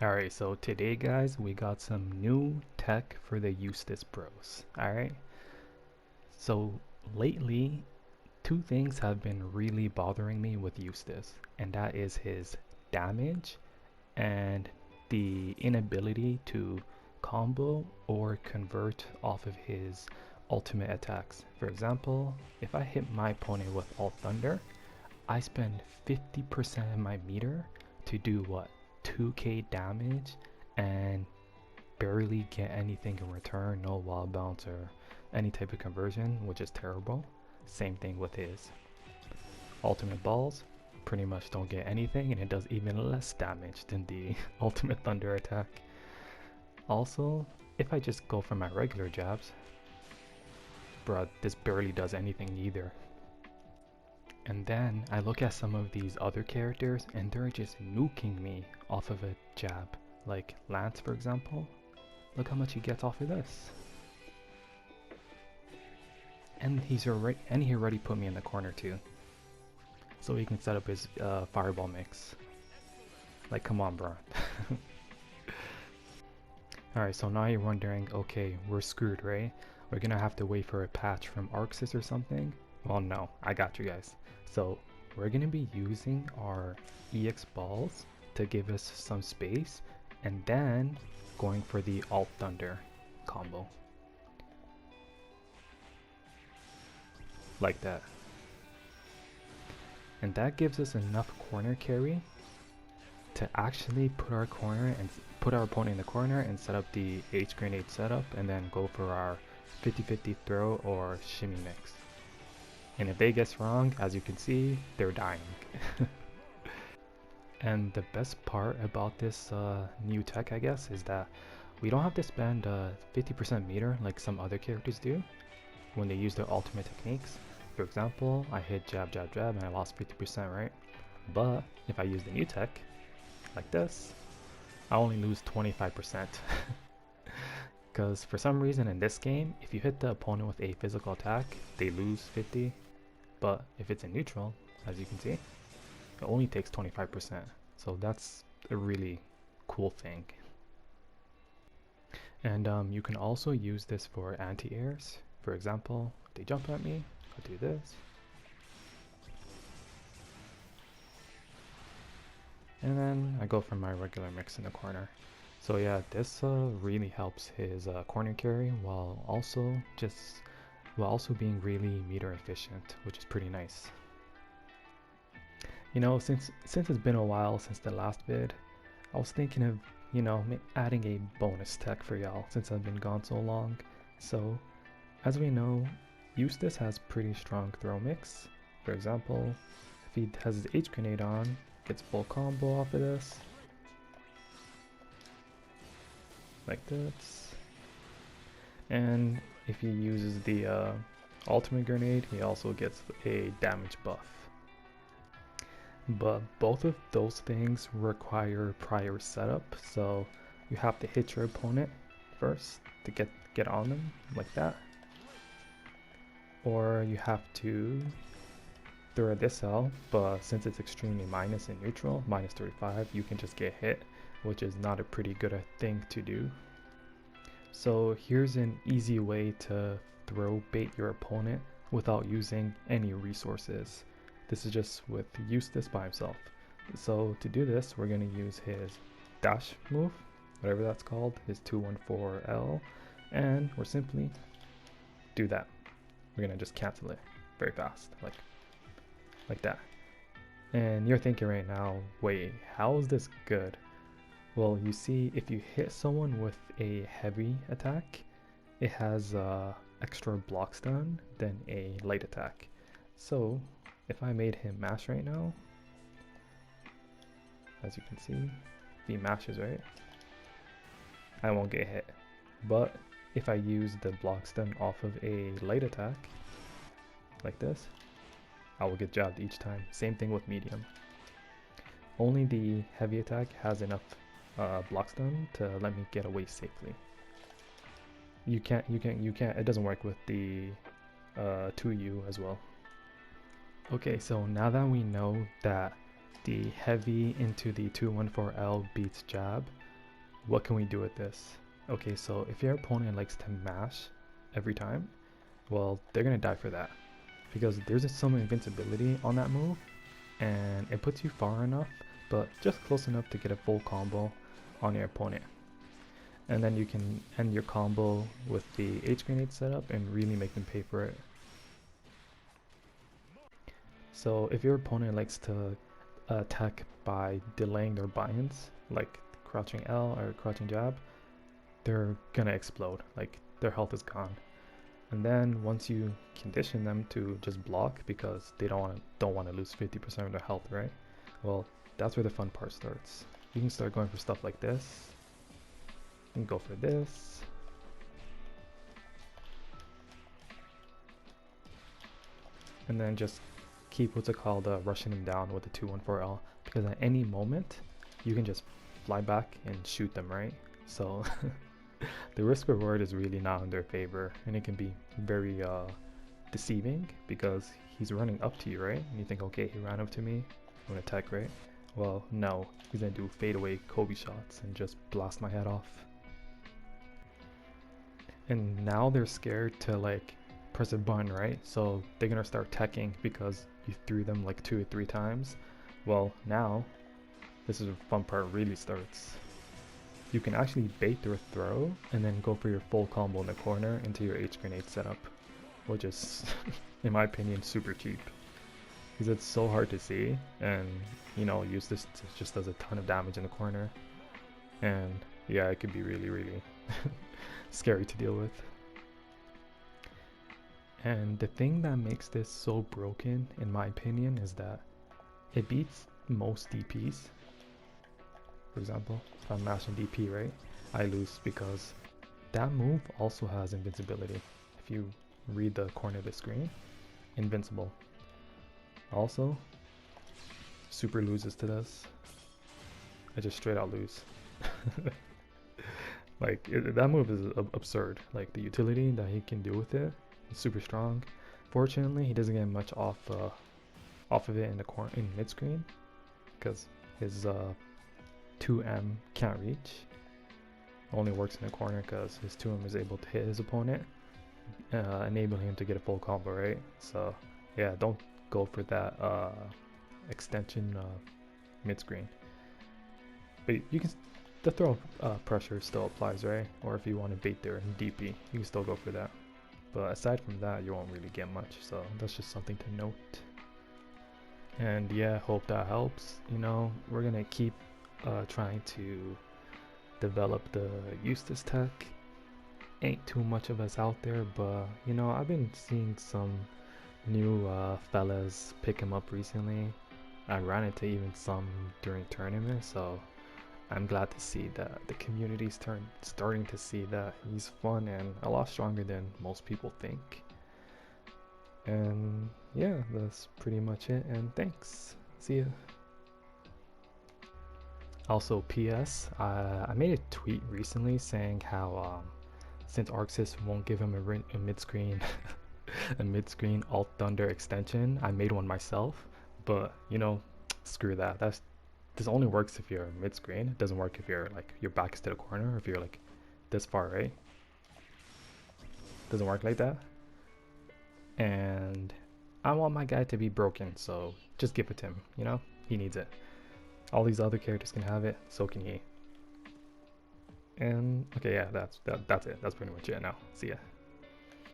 Alright, so today guys, we got some new tech for the Eustace Bros. Alright, so lately, two things have been really bothering me with Eustace, and that is his damage and the inability to combo or convert off of his ultimate attacks. For example, if I hit my opponent with Alt Thunder, I spend 50% of my meter to do what? 2k damage and barely get anything in return, no wall bounce or any type of conversion, which is terrible. Same thing with his ultimate balls, pretty much don't get anything and it does even less damage than the ultimate thunder attack. Also, if I just go for my regular jabs, bruh, this barely does anything either. And then I look at some of these other characters and they're just nuking me off of a jab. Like Lance, for example. Look how much he gets off of this. And he already put me in the corner too. So he can set up his fireball mix. Like, come on, bro. Alright, so now you're wondering, okay, we're screwed, right? We're gonna have to wait for a patch from Arxis or something? Well, no, I got you guys. So we're going to be using our EX balls to give us some space and then going for the Alt Thunder combo. Like that. And that gives us enough corner carry to actually put our opponent in the corner and set up the H grenade setup and then go for our 50-50 throw or shimmy mix. And if they guess wrong, as you can see, they're dying. And the best part about this new tech, I guess, is that we don't have to spend 50% meter like some other characters do when they use their ultimate techniques. For example, I hit jab, jab, jab, and I lost 50%, right? But if I use the new tech, like this, I only lose 25%. Because for some reason in this game, if you hit the opponent with a physical attack, they lose 50. But if it's in neutral, as you can see, it only takes 25%. So that's a really cool thing. And you can also use this for anti-airs. For example, if they jump at me, I'll do this. And then I go for my regular mix in the corner. So yeah, this really helps his corner carry while also being really meter efficient, which is pretty nice. You know, since it's been a while since the last vid, I was thinking of, you know, adding a bonus tech for y'all since I've been gone so long. So, as we know, Eustace has pretty strong throw mix. For example, if he has his H grenade on, gets full combo off of this. Like this. And if he uses the ultimate grenade, he also gets a damage buff. But both of those things require prior setup, so you have to hit your opponent first to get on them like that. Or you have to throw this out, but since it's extremely minus in neutral, minus 35, you can just get hit, which is not a pretty good thing to do. So here's an easy way to throw bait your opponent without using any resources. This is just with Eustace by himself. So to do this, we're going to use his dash move, whatever that's called, his 214L, and we're simply do that. We're going to just cancel it very fast, like that. And you're thinking right now, wait, how is this good? Well, you see, if you hit someone with a heavy attack, it has extra block stun than a light attack. So if I made him mash right now, as you can see, if he mashes, right, I won't get hit. But if I use the block stun off of a light attack, like this, I will get jabbed each time. Same thing with medium. Only the heavy attack has enough block stun to let me get away safely. You can't, it doesn't work with the 2U as well. Okay, so now that we know that the heavy into the 214L beats jab. What can we do with this? Okay, so if your opponent likes to mash every time, well, they're gonna die for that, because there's some invincibility on that move, and it puts you far enough, but just close enough to get a full combo on your opponent. And then you can end your combo with the H grenade setup and really make them pay for it. So if your opponent likes to attack by delaying their buy-ins, like crouching L or crouching jab, they're gonna explode, like their health is gone. And then once you condition them to just block because they don't want to lose 50% of their health, right? Well, that's where the fun part starts. You can start going for stuff like this. You can go for this. And then just keep what's it called, rushing them down with the 214L, because at any moment you can just fly back and shoot them, right? So the risk reward is really not in their favor, and it can be very deceiving because he's running up to you, right? And you think, okay, he ran up to me, I'm gonna attack, right? Well, no, he's gonna do fadeaway Kobe shots and just blast my head off. And now they're scared to like press a button, right? So they're gonna start teching because you threw them like 2 or 3 times. Well, now this is the fun part really starts. You can actually bait their throw and then go for your full combo in the corner into your H grenade setup, which is in my opinion super cheap, because it's so hard to see, and you know, Eustace just does a ton of damage in the corner, and yeah, it could be really scary to deal with. And the thing that makes this so broken in my opinion is that it beats most DPs. For example, if I'm mashing DP, right, I lose because that move also has invincibility. If you read the corner of the screen, invincible. Also, super loses to this. I just straight out lose. Like that move is absurd. Like the utility that he can do with it is super strong. Fortunately, he doesn't get much off of it in the corner in mid screen, because his 2M can't reach. Only works in the corner because his 2M is able to hit his opponent, enabling him to get a full combo, right? So yeah, don't go for that extension mid screen. But you can, the throw pressure still applies, right? Or if you want to bait their DP, you can still go for that. But aside from that, you won't really get much. So that's just something to note. And yeah, hope that helps. You know, we're gonna keep trying to develop the Eustace Tech. Ain't too much of us out there, but you know, I've been seeing some new fellas pick him up recently. I ran into even some during tournaments, so I'm glad to see that the community's starting to see that he's fun and a lot stronger than most people think. And yeah, that's pretty much it, and thanks. See ya. Also, PS, I made a tweet recently saying how since Arxis won't give him a mid-screen a mid-screen Alt Thunder extension, I made one myself. But you know, screw that. This only works if you're mid-screen. It doesn't work if you're like your back is to the corner, or if you're like this far, right? Doesn't work like that. And I want my guy to be broken, so just give it to him, you know? He needs it. All these other characters can have it, so can he. And okay, yeah, that's it. That's pretty much it now. See ya.